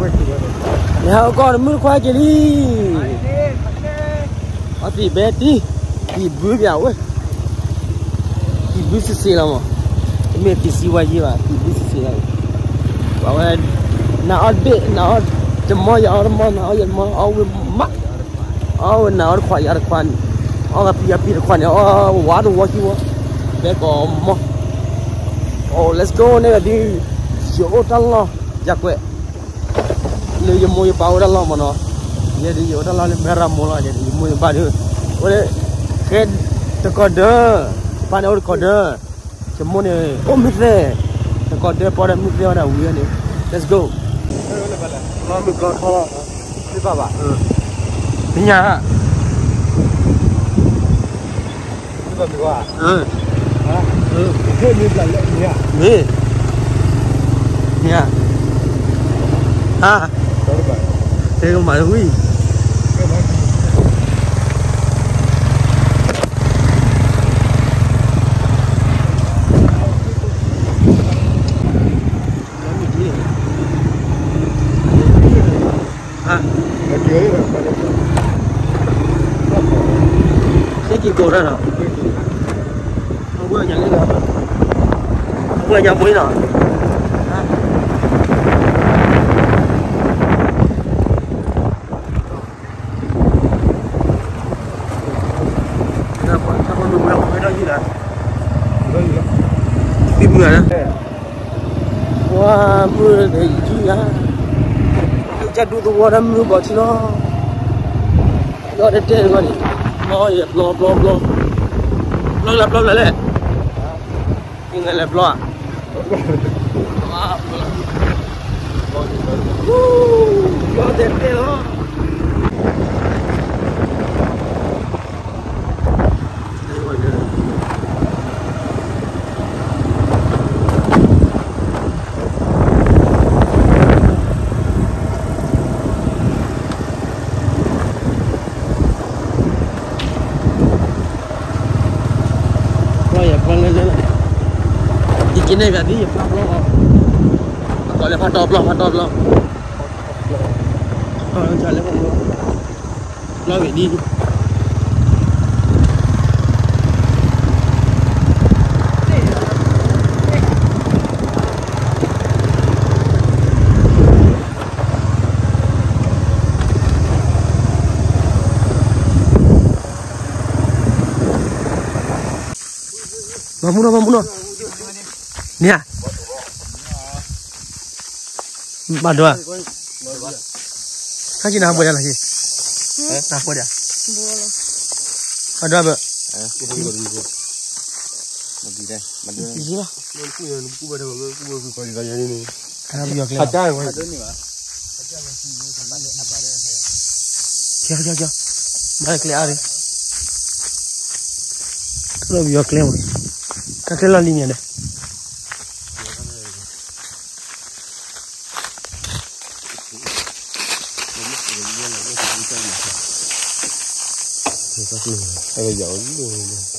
Now got a milk quite easy. What's the Betty? He blew me away. He blew to see them. He made to see what you are. He blew to see them. Well, now a bit, now the more you are, now you're more over. Oh, now quite out of fun. All up here, Peter Quan. Oh, what you want? Back on. Oh, let's go near the show. Jack. Nếu như mua bao đó lo mà nó, giờ đi vô đó lo lên bè ram mua giờ đi mua bao nhiêu, ôi cái tao có đỡ, pan ôi có đỡ, chỉ mua này, ôm mít về, tao có đỡ, bỏ ra mít về đó uống này, let's go. Lo mít có thôi, đi ba ba, đi nhà, đi ba mít qua, cái mít là lệ nhà, mít, nhà, thế không phải là huy cái gì cô ra nào không có nhà lấy đâu không có nhà mới nào wah mưa để gì á chắc đủ tôi qua mưa bỏ chứ nó để trên rồi nó dẹp lo lại lẹ nhưng lại lẹp lo lo đẹp thế đó ini gak dia pak lo kalau patop lo kalau jalan lo ini Mamuno. Nia. Madua. Kaki nak apa dia lagi? Nak apa dia? Bola. Ada apa? Mandi dah. Mandi lah. Lupa pada kau kaya ini. Kenapa dia kelihatan? Ada ni lah. Kya. Balik kelihatan. Kenapa dia kelihatan? Kakek lalinya dah.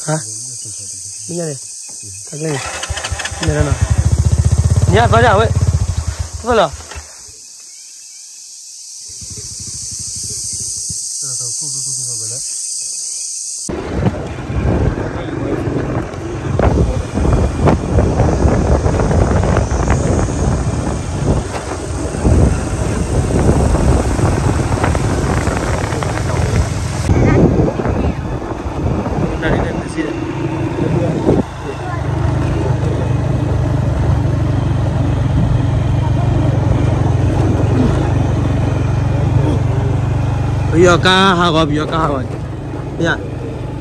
Hah? Ini ni. Kakek ni. Ni mana? Ni apa dah, weh? Apa lah? Bây giờ ca rồi nha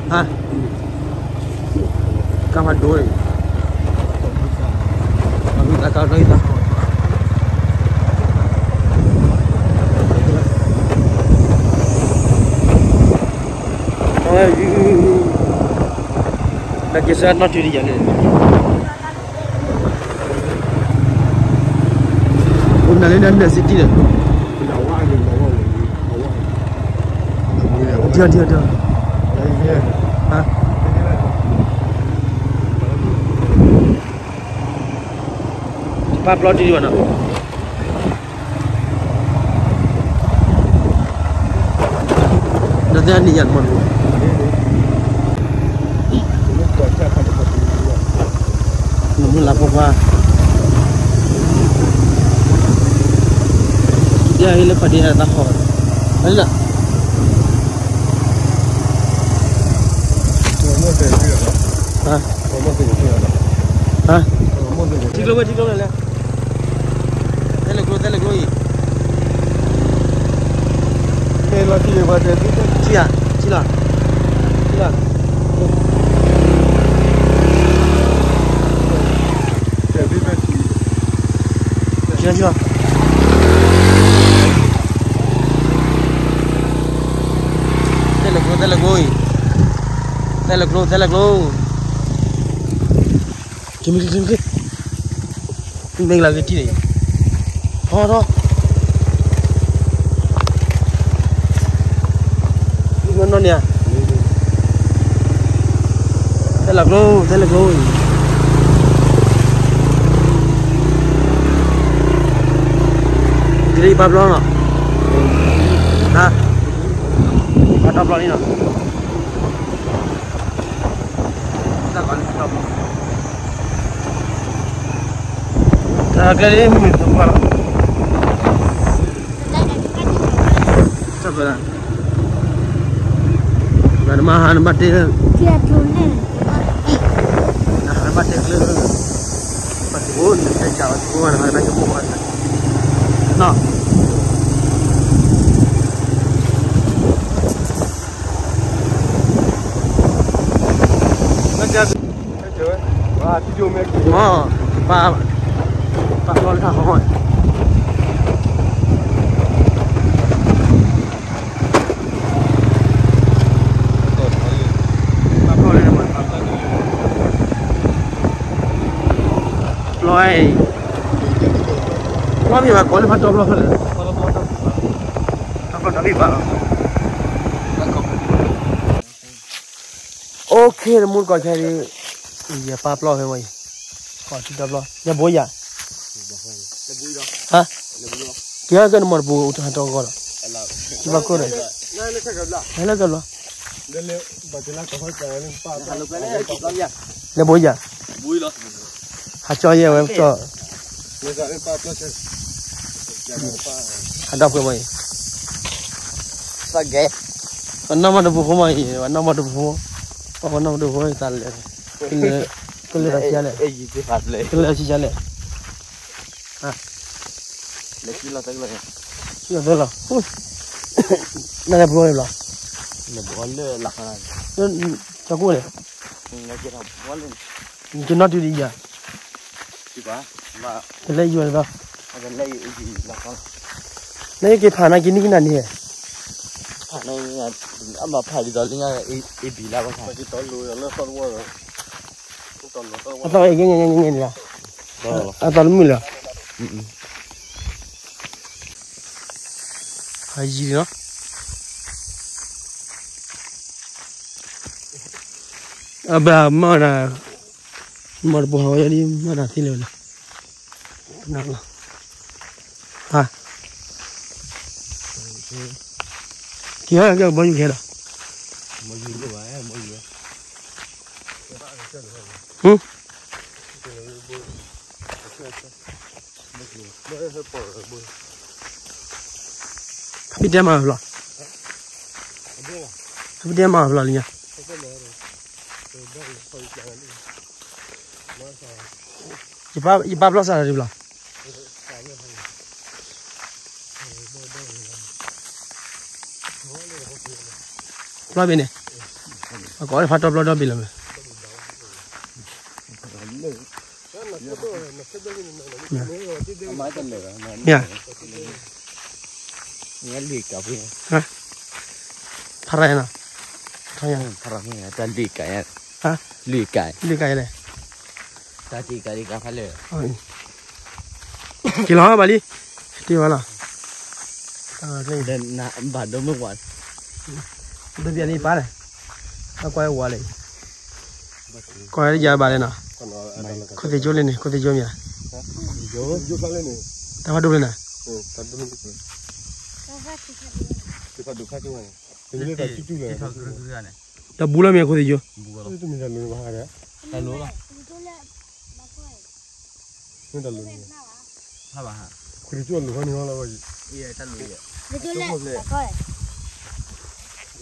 ha ca mặt đuôi ta cao đây ta đã kia sát nó chưa đi nhận hôm nay lên đến city rồi Dia. Hah? Cepat upload di mana? dia ni yang mana? Namun lapor apa? Dia hilang pada dia tak hot. Ada. Hah? Hah? Ciklo le. Telegro. Mela tiga baca tu. Cila. Cila. Telegro. Kimi. Ini lagi ti ni. Oh. Mana ni ah? Telegro. Jadi Pablo no. Hah? Ada Pablo ni no. Kita kan stop. Agak ni apa? Siapa? Mahan batik. Dia dulu. Nah, batik le. Batik pun saya jawab pun ada kebukan. Nah. Macam wah, tujuh mek. Oh, Pak Lol dah hot. Loi. Kau ni apa? Kau ni patut apa? Apa tapi pak? Okay, mul kau cari. Iya, Pablo memang. Kau tidak Pablo. Ya boya. Hah? Dia kan nomor bu udah tahu kau. Coba kau ni. Hello kalau. Dele bacana kau cakap ni pak. Le boya. Boya. Hacau ye, hacau. Negara Papua cek. Ada apa mai? Sagai. Nama ada buku mai, nama ada buku. Apa nama ada buku tal le. Kile dah sial le. Itu pas le. Kile dah sial le. Ah. Lagi lah tak le. Siapa tu lah? Nada buku le. Le boleh lakukan. Cakup le. Lagi lah boleh. Jenat tu dia. Siapa? Mak. Kile jual dah. Ada lagi uji lakukan. Naya ke phana gini ni. Phana ni apa phari dah ni bila apa? Pasti tahu lu yang nak tahu apa? Atau ini lah. Atau mula. Haji no. Abah mana buah ni mana sini lah. Nak lah. Ha. Kia ke banyak kira. Banyak tu banyak. Tapi dia mah pula. Tapi dia mah pula ni. Ipa pula sana dia pula. Pula bini. Aku ada foto pula dah bilang. Ya. Ni alik apa ya? Hah? Parai na. Parah ni ada alik ya. Hah? Likai. Likai le. Tadi kali kapal le. Kilo apa balik? Di mana? Dan nak badu muat. Itu dia ni parai. Aku ada wale. Kau ada jawab balik na. Kau tidur ni, kau tidur ni. Jauh balik ni. Tahu dulu na. Tahu dulu. Kita duduk kat mana? Ini tak cucu lah. dah bulan me ko de jo Itu minta lu bahar ya. Lalu lah. Minta lu. Apa ha? Kuri jual lu kan ni malah bagi. Iya, lalu ya. Betul lah.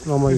ngomong